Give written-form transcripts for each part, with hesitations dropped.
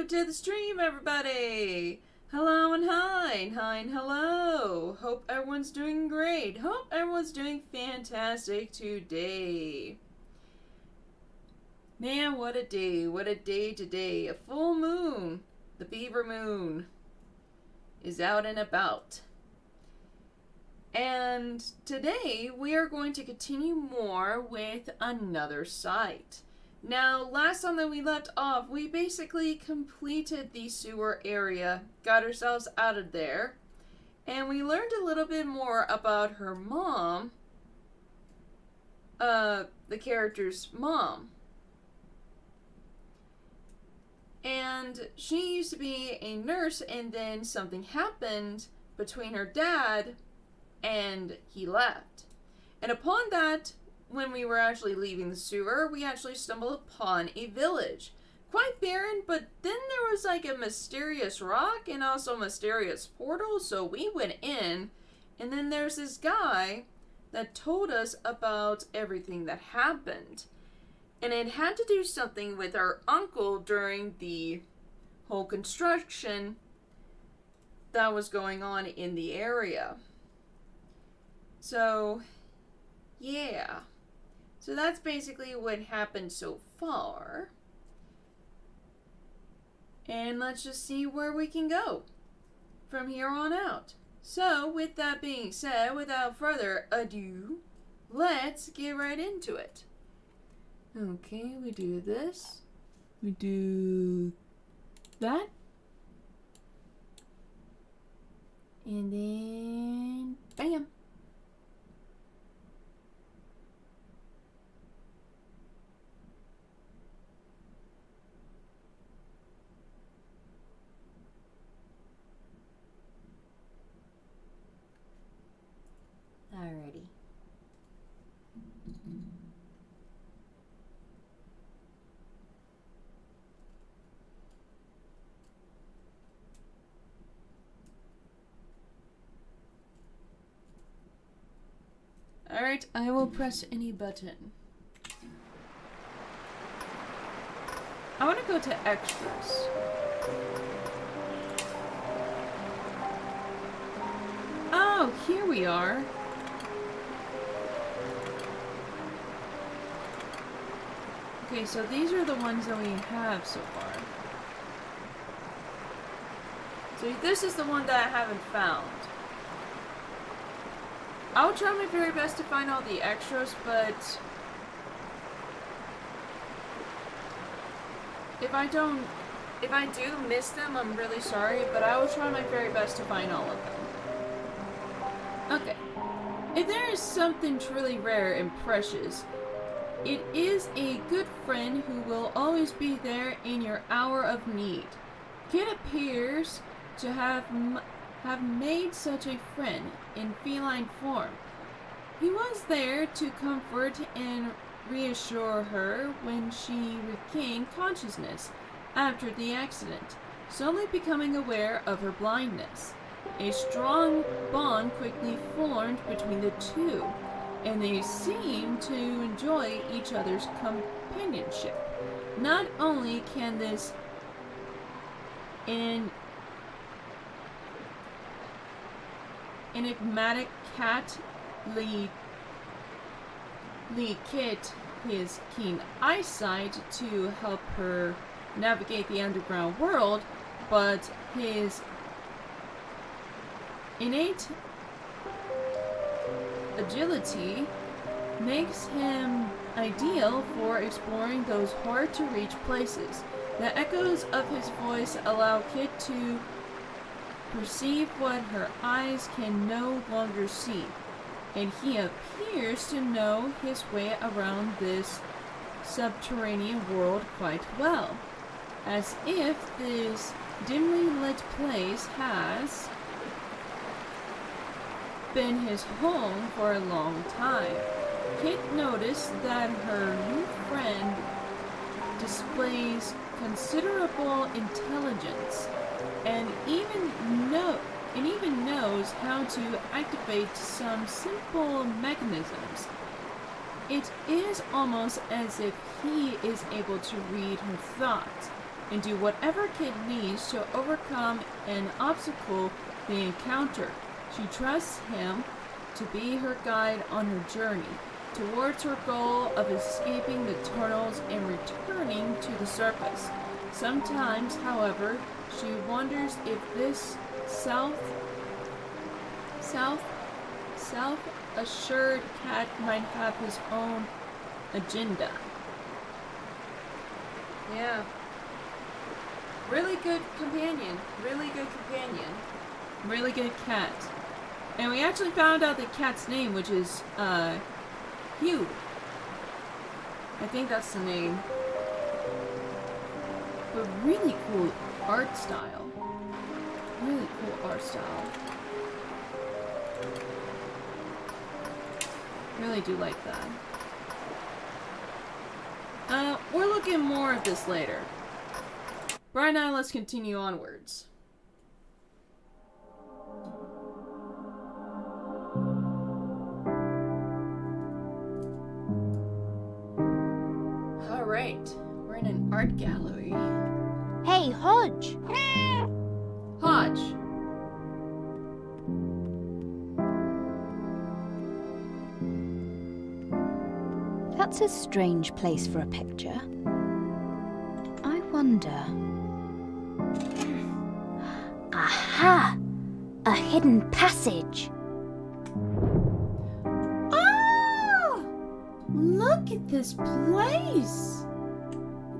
welcome to the stream, everybody! Hello and hi, and hello! Hope everyone's doing great. Hope everyone's doing fantastic today. Man, what a day. What a day today. A full moon. The beaver moon is out and about. And today we are going to continue more with another site. Now, last time that we left off, we basically completed the sewer area, got ourselves out of there, and we learned a little bit more about her mom, the character's mom. And she used to be a nurse, and then something happened between her dad and he left. And upon that, when we were actually leaving the sewer, we actually stumbled upon a village. Quite barren, but then there was like a mysterious rock and also a mysterious portal, so we went in, and then there's this guy that told us about everything that happened. And it had to do something with our uncle during the whole construction that was going on in the area. So, yeah. So that's basically what happened so far. And let's just see where we can go from here on out. So, with that being said, without further ado, let's get right into it. Okay, we do this. We do that. And then, bam. Alrighty. Alright, I will press any button. I want to go to extras. Oh, here we are. Okay, so these are the ones that we have so far. So this is the one that I haven't found. I'll try my very best to find all the extras, but if I do miss them, I'm really sorry, but I will try my very best to find all of them. Okay. If there is something truly rare and precious, it is a good friend who will always be there in your hour of need. Kit appears to have made such a friend in feline form. He was there to comfort and reassure her when she regained consciousness after the accident, slowly becoming aware of her blindness. A strong bond quickly formed between the two, and they seemed to enjoy each other's companionship. Not only can this enigmatic cat lead Kit his keen eyesight to help her navigate the underground world, but his innate agility makes him ideal for exploring those hard-to-reach places. The echoes of his voice allow Kit to perceive what her eyes can no longer see, and he appears to know his way around this subterranean world quite well, as if this dimly lit place has been his home for a long time. Kit noticed that her new friend displays considerable intelligence and even knows how to activate some simple mechanisms. It is almost as if he is able to read her thoughts. and do whatever Kit needs to overcome an obstacle they encounter. She trusts him to be her guide on her journey towards her goal of escaping the tunnels and returning to the surface. Sometimes, however, she wonders if this self-assured cat might have his own agenda. Yeah. Really good companion. Really good companion. Really good cat. And we actually found out the cat's name, which is, Hugh. I think that's the name. But really cool art style. Really cool art style. Really do like that. We're looking more at this later. Right now, let's continue onwards. Alright, we're in an art gallery. Hey, Hodge! Hodge! That's a strange place for a picture. I wonder... Aha! A hidden passage! Oh! Look at this place!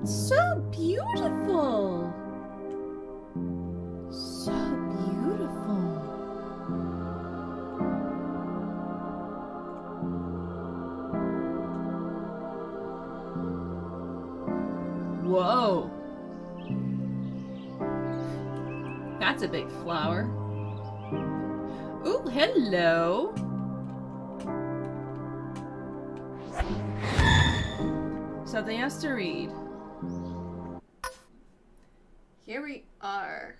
It's so beautiful! So beautiful. Whoa. That's a big flower. Ooh, hello. Something else to read. Here we are.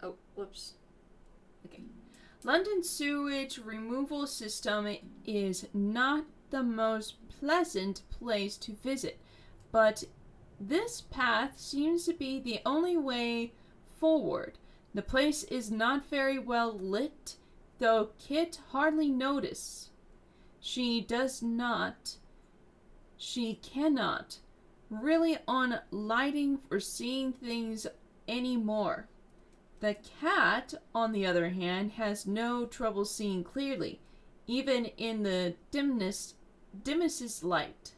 Oh, whoops. Okay. London's sewage removal system is not the most pleasant place to visit, but this path seems to be the only way forward. The place is not very well lit, though Kit hardly notices. She cannot really on lighting or seeing things anymore. The cat, on the other hand, has no trouble seeing clearly, even in the dimmest light.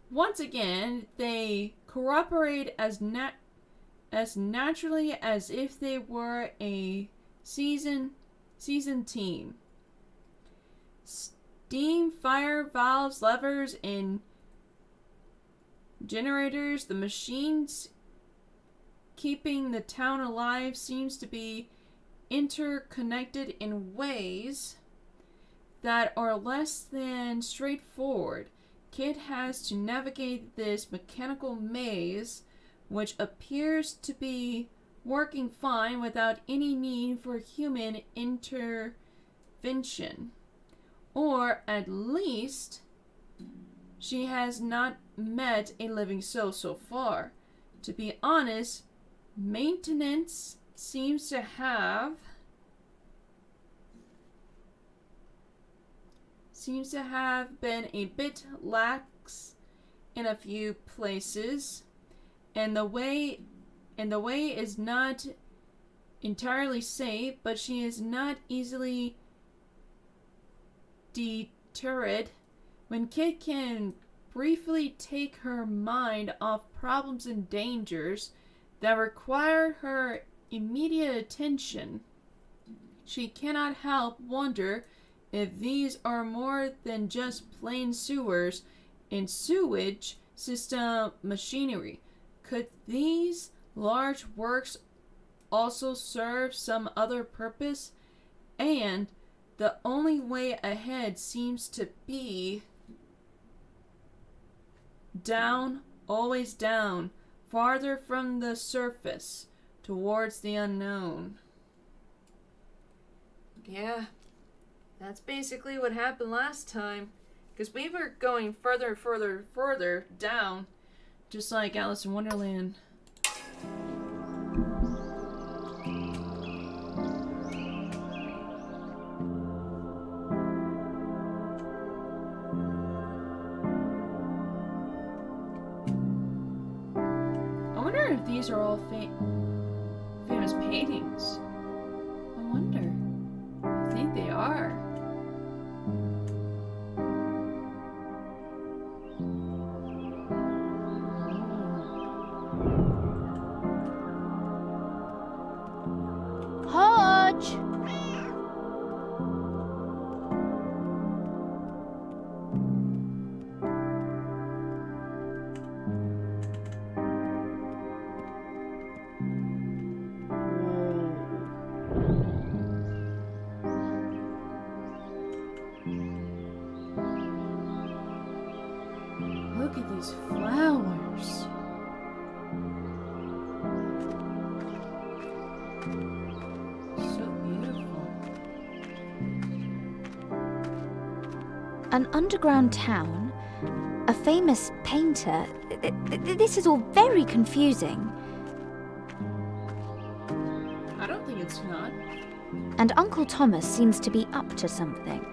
Once again, they cooperate as naturally as if they were a seasoned team. Steam, fire, valves, levers, and generators, the machines keeping the town alive seems to be interconnected in ways that are less than straightforward. Kit has to navigate this mechanical maze, which appears to be working fine without any need for human intervention. Or at least, she has not met a living soul so far. To be honest, maintenance seems to have been a bit lax in a few places, and the way is not entirely safe, but she is not easily deterred. When Kit can briefly take her mind off problems and dangers that require her immediate attention, she cannot help wonder if these are more than just plain sewers and sewage system machinery. Could these large works also serve some other purpose? And the only way ahead seems to be down, always down, farther from the surface, towards the unknown. Yeah, that's basically what happened last time. Because we were going further down, just like Alice in Wonderland. I wonder if these are all famous paintings. I wonder. I think they are. Hodge! Look at these flowers. So beautiful. An underground town? A famous painter? This is all very confusing. I don't think it's not. And Uncle Thomas seems to be up to something.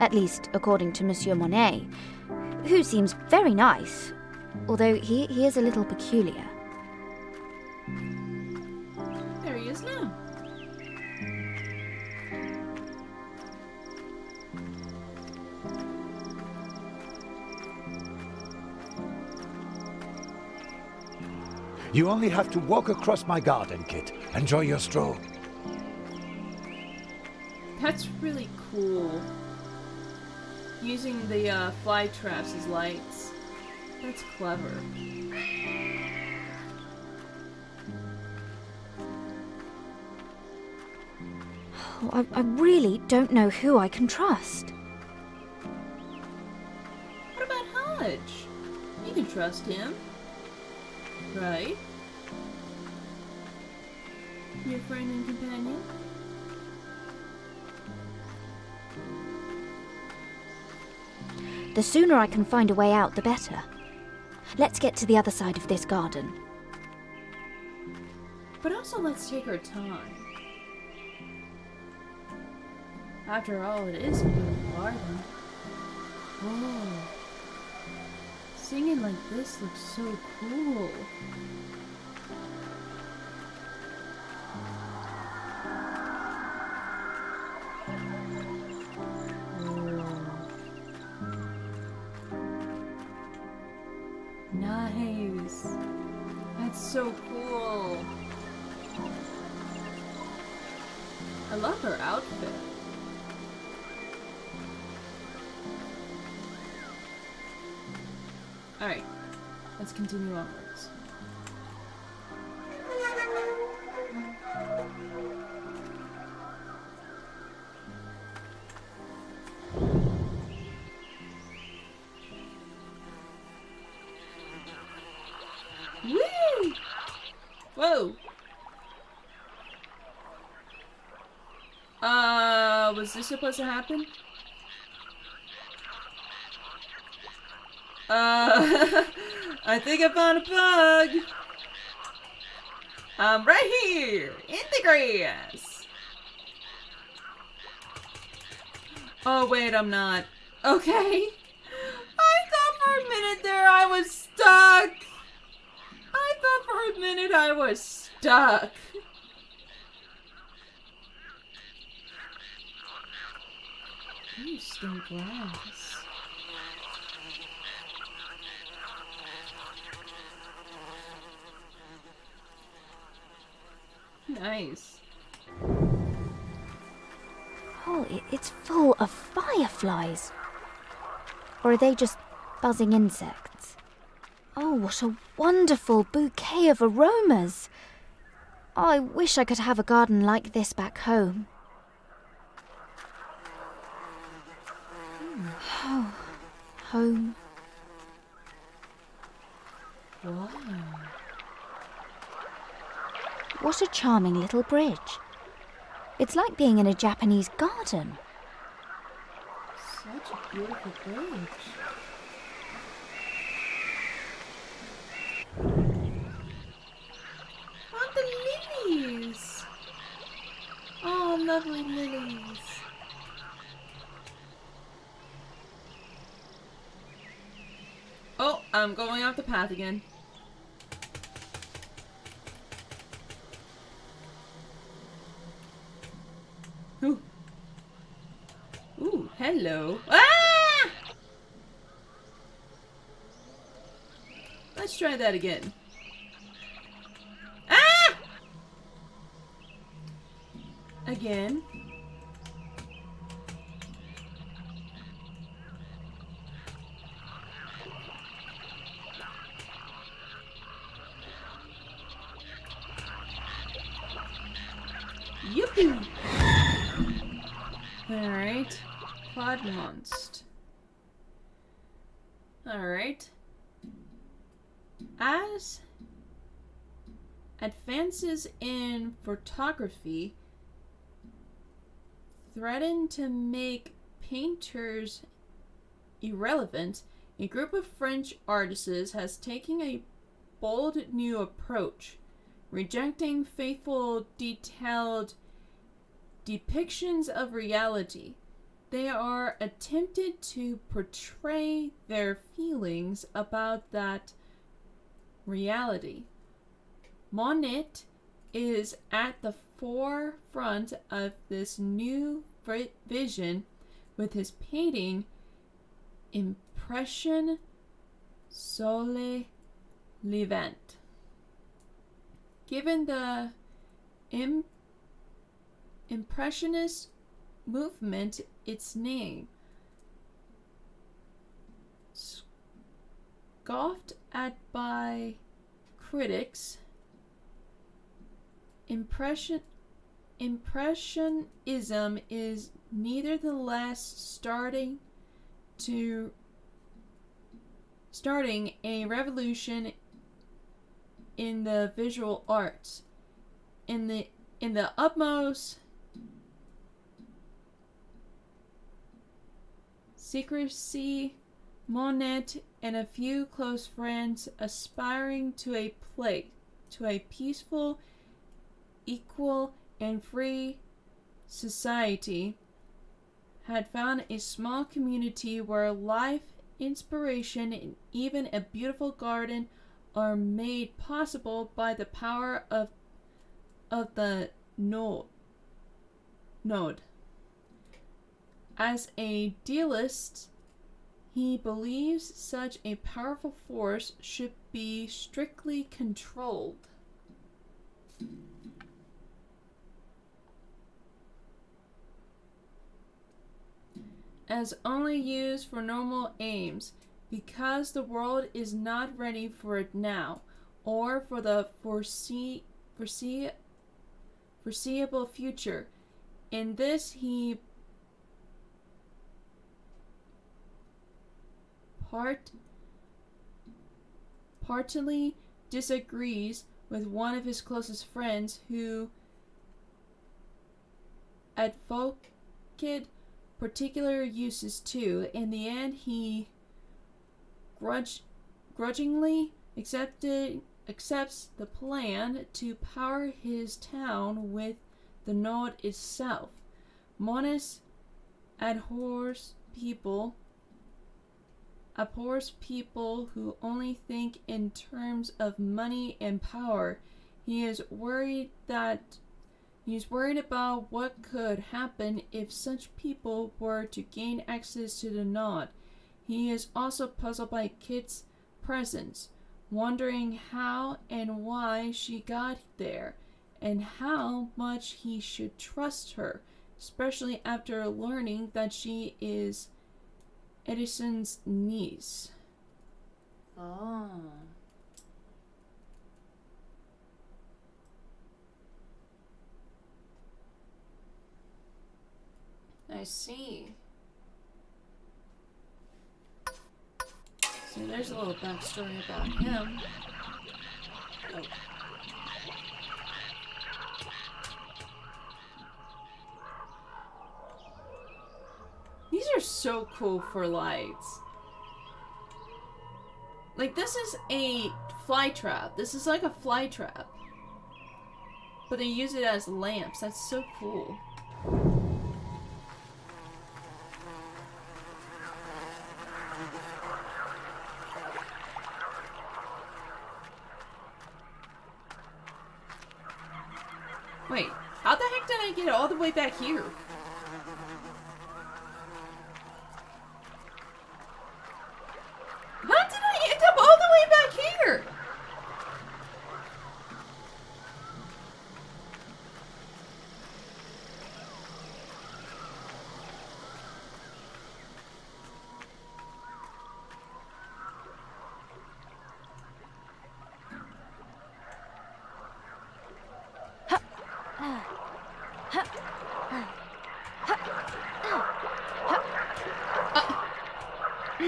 At least, according to Monsieur Monet, who seems very nice, although he is a little peculiar. There he is now. You only have to walk across my garden, Kit. Enjoy your stroll. That's really cool. Using the fly traps as lights. That's clever. Oh, I really don't know who I can trust. What about Hodge? You can trust him. Right? Your friend and companion? The sooner I can find a way out, the better. Let's get to the other side of this garden. But also let's take our time. After all, it is a beautiful garden. Oh. Singing like this looks so cool. Nice. That's so cool. I love her outfit. Alright, let's continue onwards. Woo! Whoa! Was this supposed to happen? I think I found a bug. I'm right here, in the grass. Oh wait, I'm not. Okay. I thought for a minute there I was stuck. I thought for a minute I was stuck. You stink glass. Nice. Oh, it's full of fireflies. Or are they just buzzing insects? Oh, what a wonderful bouquet of aromas. Oh, I wish I could have a garden like this back home. Oh, home. Wow. What a charming little bridge. It's like being in a Japanese garden. Such a beautiful bridge. Oh, the lilies! Oh, lovely lilies. Oh, I'm going off the path again. Ooh. Ooh, hello. Ah! Let's try that again. Ah! Again. Yippee! Alright. Quad monst. Alright. As advances in photography threaten to make painters irrelevant, a group of French artists has taken a bold new approach, rejecting faithful, detailed depictions of reality. They are attempted to portray their feelings about that reality. Monet is at the forefront of this new vision with his painting Impression sur le Levant. Given the Impressionist movement its name. Scoffed at by critics, Impressionism is nevertheless starting a revolution in the visual arts. In the utmost secrecy, Monet and a few close friends aspiring to a peaceful, equal, and free society had found a small community where life, inspiration, and even a beautiful garden are made possible by the power of the node. As a idealist, he believes such a powerful force should be strictly controlled. As only used for normal aims, because the world is not ready for it now, or for the foreseeable future. In this he partly disagrees with one of his closest friends who advocated particular uses too. In the end, he grudgingly accepts the plan to power his town with the node itself. Monas abhors people who only think in terms of money and power. He is worried about what could happen if such people were to gain access to the node. He is also puzzled by Kit's presence, wondering how and why she got there, and how much he should trust her, especially after learning that she is Edison's niece. Oh. I see. So there's a little backstory about him. Oh. are so cool for lights. Like, this is a fly trap. This is like a fly trap. But they use it as lamps. That's so cool. Wait, how the heck did I get all the way back here? How did I end up all the way back here?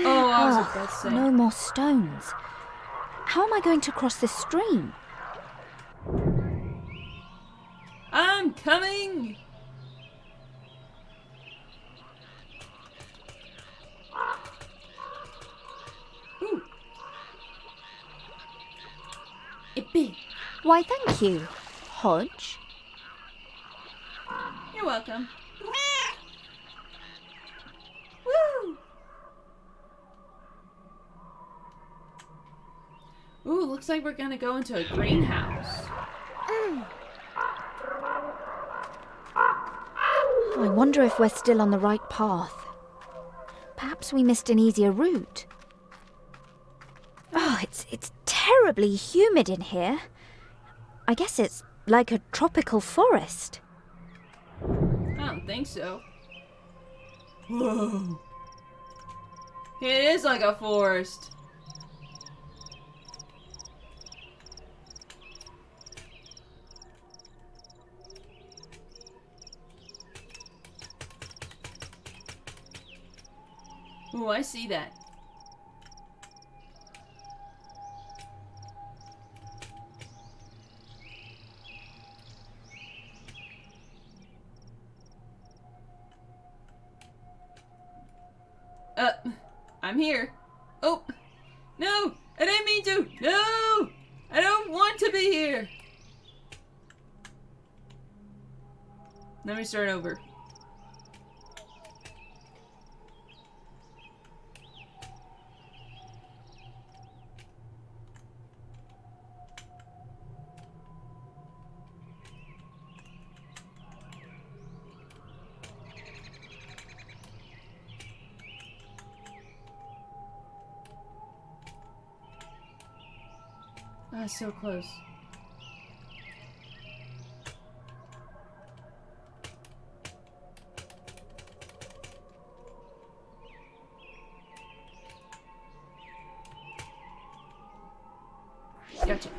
Oh, I was about to say. No more stones. How am I going to cross this stream? I'm coming! Ooh. Ippy. Why, thank you, Hodge. You're welcome. Woo! Ooh, looks like we're gonna go into a greenhouse. I wonder if we're still on the right path. Perhaps we missed an easier route. Oh, it's terribly humid in here. I guess it's like a tropical forest. I don't think so. Whoa. It is like a forest. Ooh, I see that. I'm here. Oh, no, I didn't mean to. No, I don't want to be here. Let me start over. Ah, so close. Gotcha.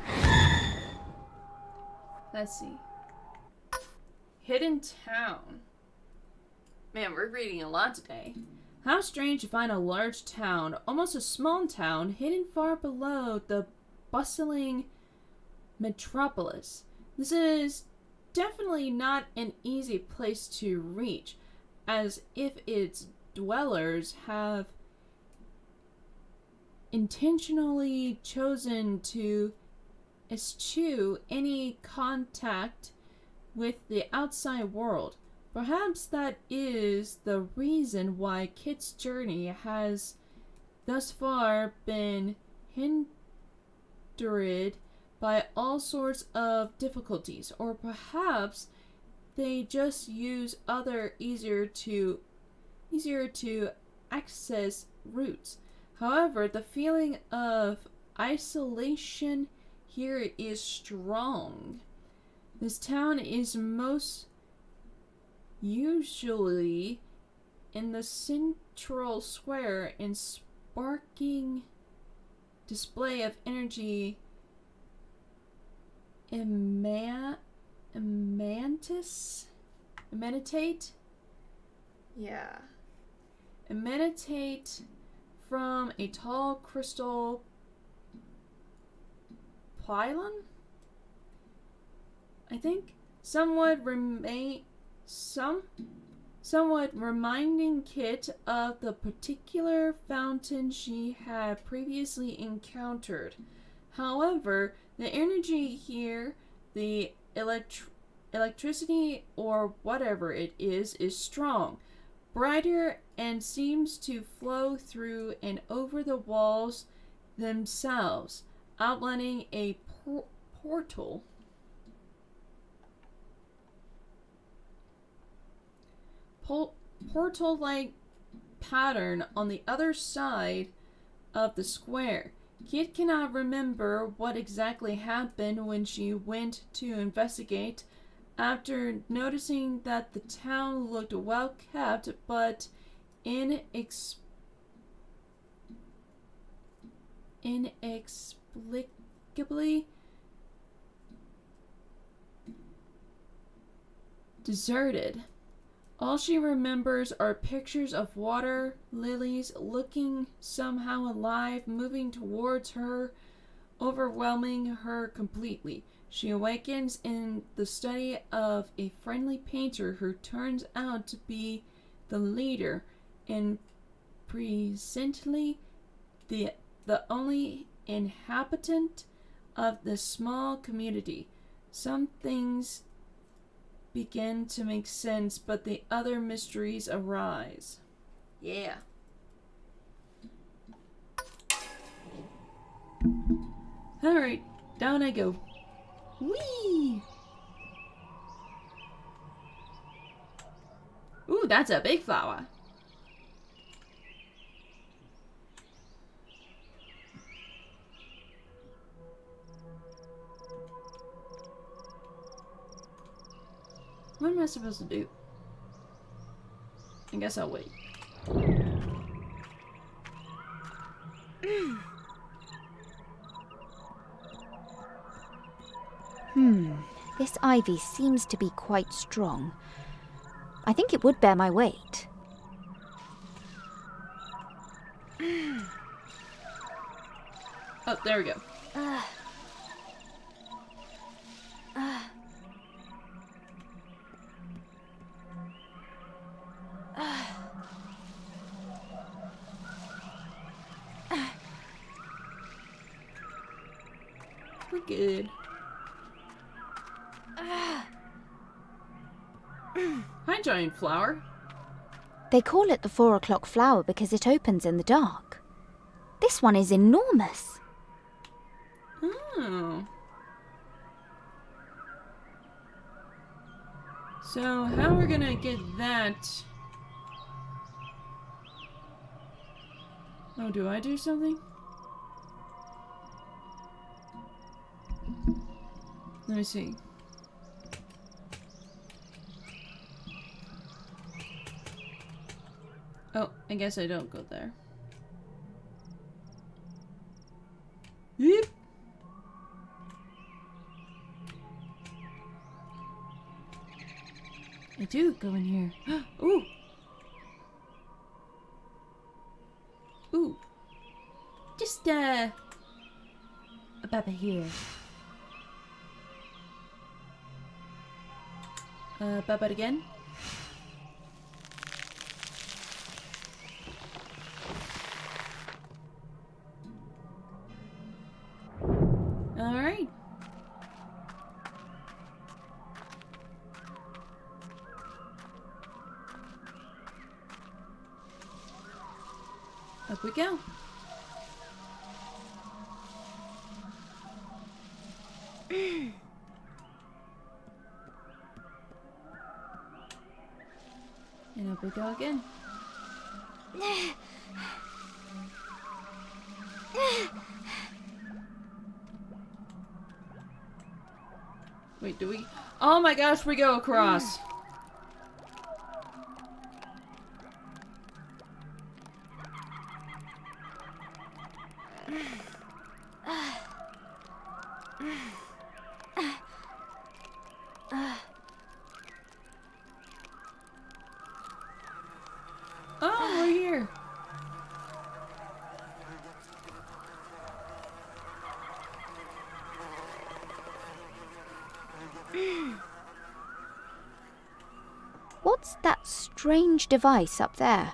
Let's see. Hidden town. Man, we're reading a lot today. How strange to find a large town, almost a small town, hidden far below the bustling metropolis. This is definitely not an easy place to reach, as if its dwellers have intentionally chosen to eschew any contact with the outside world. Perhaps that is the reason why Kit's journey has thus far been hindered by all sorts of difficulties, or perhaps they just use other easier to access routes. However, the feeling of isolation here is strong. This town is most usually in the central square and sparking display of energy emanate from a tall crystal pylon. I think some somewhat reminding Kit of the particular fountain she had previously encountered. However, the energy here, the electricity or whatever it is strong, brighter, and seems to flow through and over the walls themselves, outlining a portal. Portal-like pattern on the other side of the square. Kit cannot remember what exactly happened when she went to investigate after noticing that the town looked well kept but inexplicably deserted. All she remembers are pictures of water lilies looking somehow alive, moving towards her, overwhelming her completely. She awakens in the study of a friendly painter who turns out to be the leader and presently the only inhabitant of this small community. Some things begin to make sense, but the other mysteries arise. Yeah. Alright, down I go. Whee! Ooh, that's a big flower. What am I supposed to do? I guess I'll wait. This ivy seems to be quite strong. I think it would bear my weight. Oh, there we go. We're good. Hi, giant flower. They call it the 4 o'clock flower because it opens in the dark. This one is enormous. Oh. So, how we're gonna get that? Oh, do I do something? Let me see. Oh, I guess I don't go there. Yep. I do go in here. Ooh. Ooh. Just, about here. About again. Alright. Up we go. And up we go again. Wait, do we? Oh my gosh, we go across. Oh, we're here. What's that strange device up there?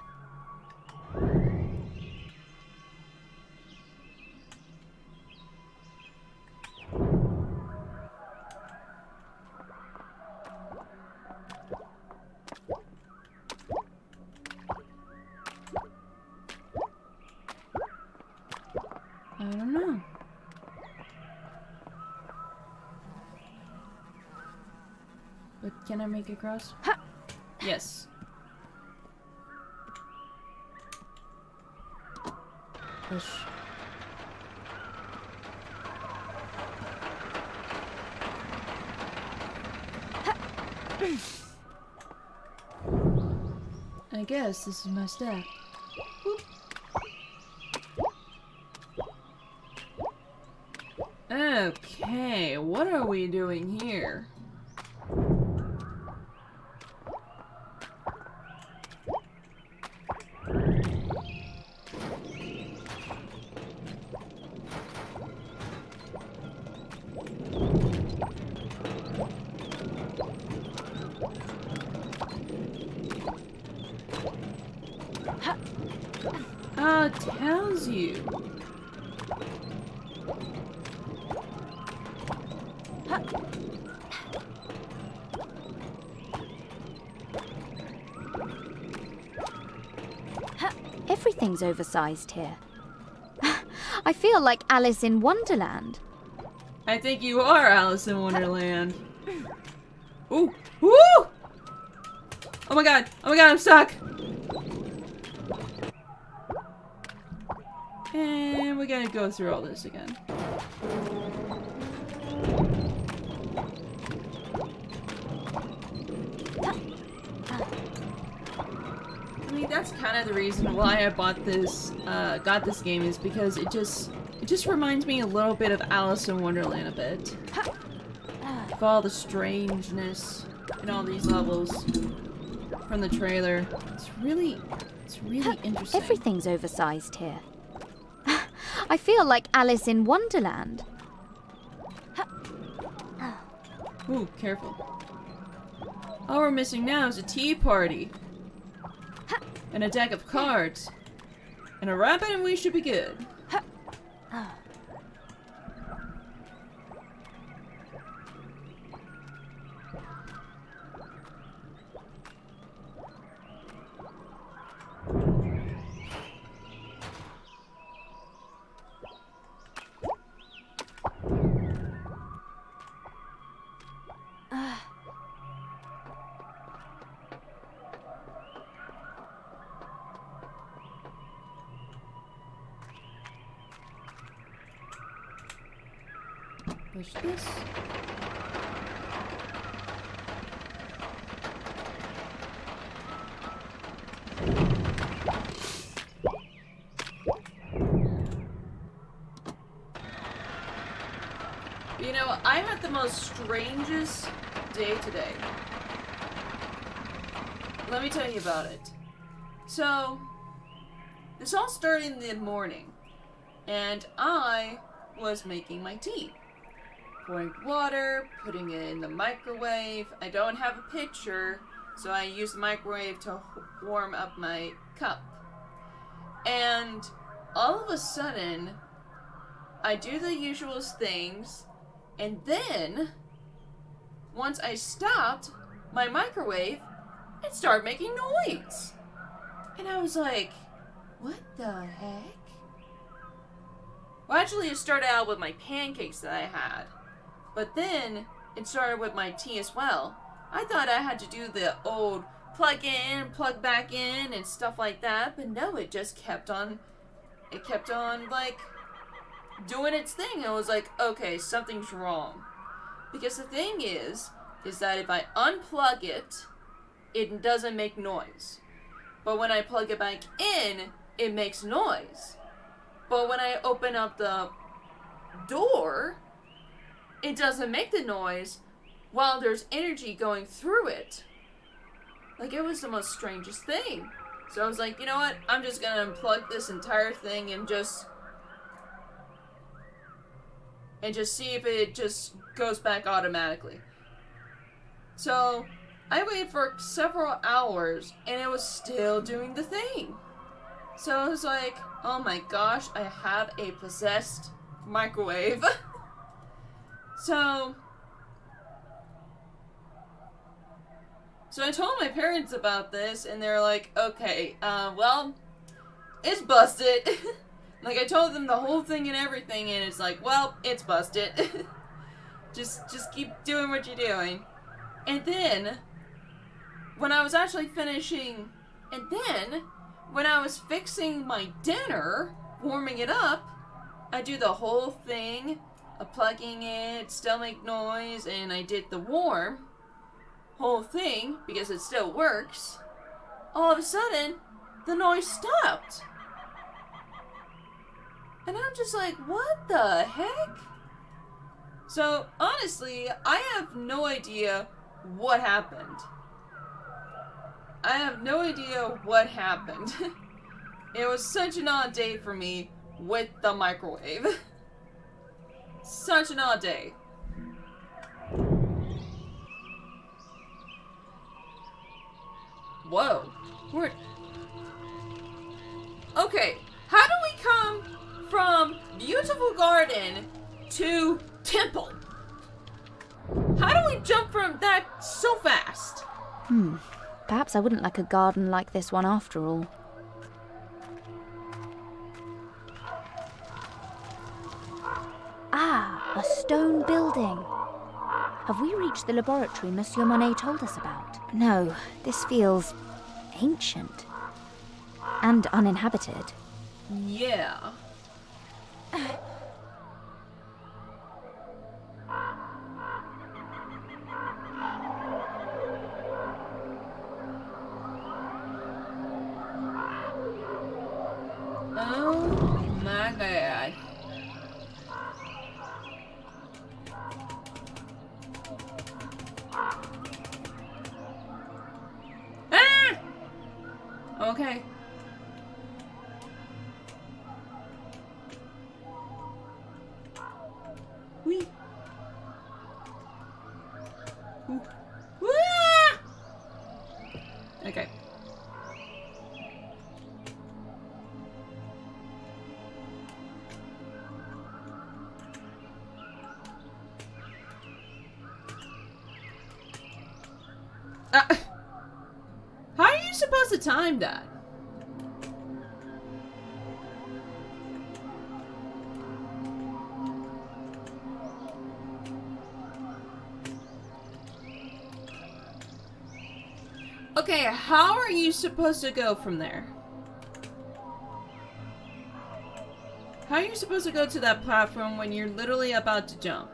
I don't know. But can I make it cross? Ha! Yes. Push. I guess this is my step. Whoop. Okay, what are we doing here? Oh, it tells you. Everything's oversized here. I feel like Alice in Wonderland. I think you are Alice in Wonderland. Ooh! Woo! Oh my god! Oh my god, I'm stuck! And we gotta go through all this again. I mean, that's kind of the reason why I bought this, got this game, is because it just reminds me a little bit of Alice in Wonderland a bit. Of all the strangeness in all these levels from the trailer. It's really interesting. Everything's oversized here. I feel like Alice in Wonderland. Ooh, careful. All we're missing now is a tea party. And a deck of cards. And a rabbit, and we should be good. Push this. You know, I had the most strangest day today. Let me tell you about it. So, this all started in the morning, and I was making my tea. Pouring water, putting it in the microwave. I don't have a pitcher, so I use the microwave to warm up my cup. And all of a sudden, I do the usual things, and then, once I stopped my microwave, it started making noise. And I was like, what the heck? Well, actually, it started out with my pancakes that I had. But then, it started with my tea as well. I thought I had to do the old plug in, plug back in, and stuff like that. But no, it just kept on, like, doing its thing. I was like, okay, something's wrong. Because the thing is that if I unplug it, it doesn't make noise. But when I plug it back in, it makes noise. But when I open up the door, it doesn't make the noise while there's energy going through it. Like, it was the most strangest thing. So I was like, you know what? I'm just gonna unplug this entire thing and just see if it just goes back automatically. So I waited for several hours and it was still doing the thing. So I was like, oh my gosh, I have a possessed microwave. So I told my parents about this and they're like, okay, well, it's busted. Like, I told them the whole thing and everything, and it's like, well, it's busted. just keep doing what you're doing. And then, when I was fixing my dinner, warming it up, I do the whole thing, plugging it, still make noise, and I did the warm whole thing, because it still works. All of a sudden, the noise stopped. And I'm just like, what the heck? So, honestly, I have no idea what happened. I have no idea what happened. It was such an odd day for me with the microwave. Such an odd day. Whoa. Okay, how do we come from beautiful garden to temple? How do we jump from that so fast? Perhaps I wouldn't like a garden like this one after all. Ah, a stone building. Have we reached the laboratory Monsieur Monet told us about? No, this feels ancient. And uninhabited. Yeah. Oh my god. Ah! Okay. Wee. Ooh. Ah! Okay. How are you supposed to time that? Okay, how are you supposed to go from there? How are you supposed to go to that platform when you're literally about to jump?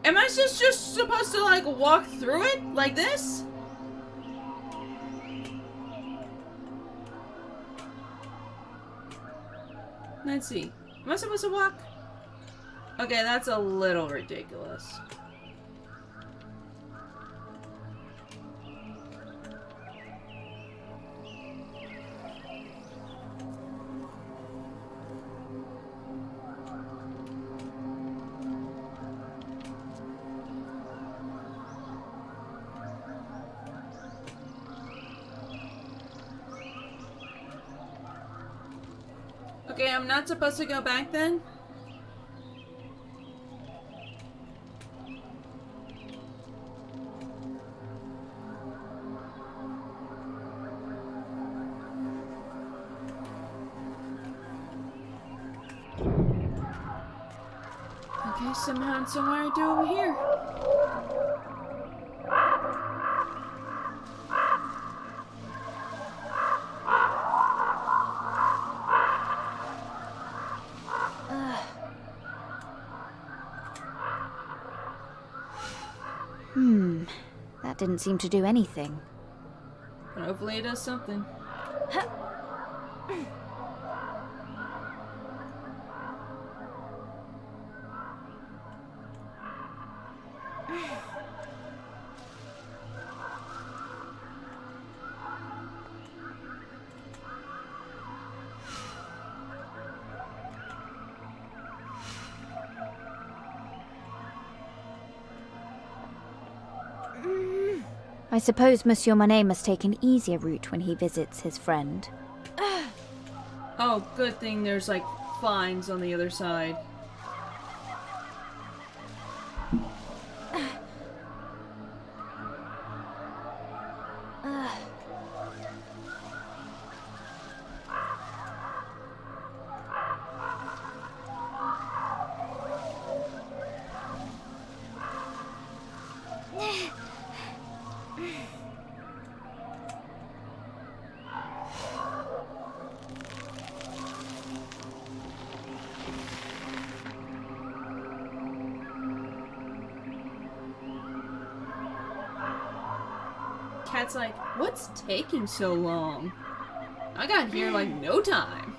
Am I just supposed to, like, walk through it like this? Let's see. Am I supposed to walk? Okay, that's a little ridiculous. Okay, I'm not supposed to go back then? Okay, somehow and somewhere I do over here. That didn't seem to do anything. But hopefully it does something. I suppose Monsieur Monet must take an easier route when he visits his friend. Oh, good thing there's like fines on the other side. Cat's like, what's taking so long? I got here like no time.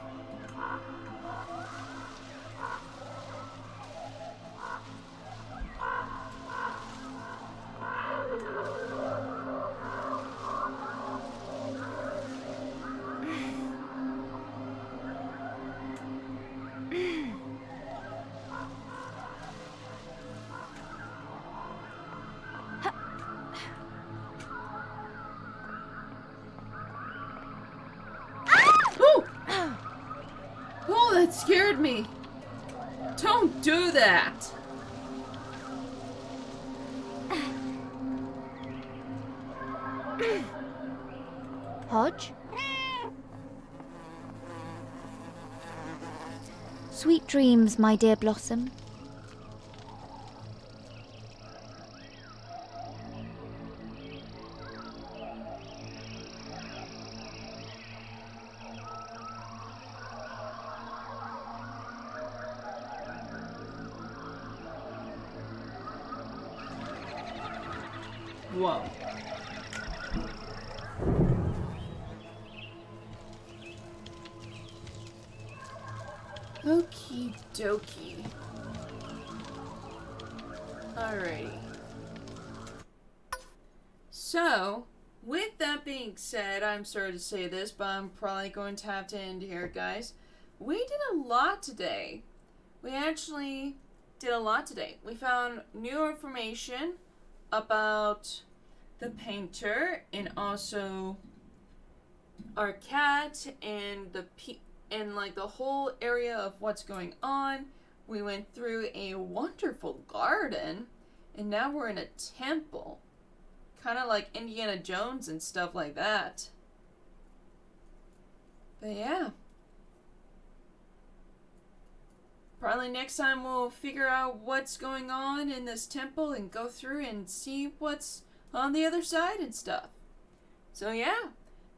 Oh, that scared me. Don't do that. Hodge? Sweet dreams, my dear Blossom. Whoa. Okie dokie. Alrighty. So, with that being said, I'm sorry to say this, but I'm probably going to have to end here, guys. We did a lot today. We actually did a lot today. We found new information about the painter and also our cat and like the whole area of what's going on. We went through a wonderful garden and now we're in a temple. Kind of like Indiana Jones and stuff like that. But yeah. Probably next time we'll figure out what's going on in this temple and go through and see what's on the other side and stuff. So yeah.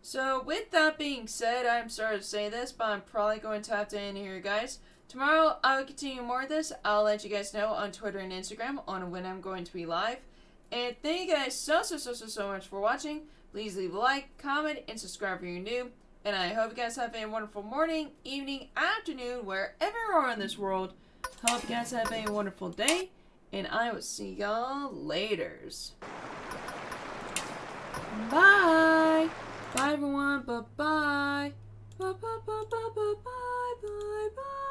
So with that being said, I'm sorry to say this, but I'm probably going to have to end here, guys. Tomorrow I will continue more of this. I'll let you guys know on Twitter and Instagram on when I'm going to be live. And thank you guys so much for watching. Please leave a like, comment, and subscribe if you're new. And I hope you guys have a wonderful morning, evening, afternoon, wherever you are in this world. Hope you guys have a wonderful day. And I will see y'all laters. Bye. Bye everyone. Bye-bye. Bye-bye. Bye-bye. Bye-bye. Bye-bye.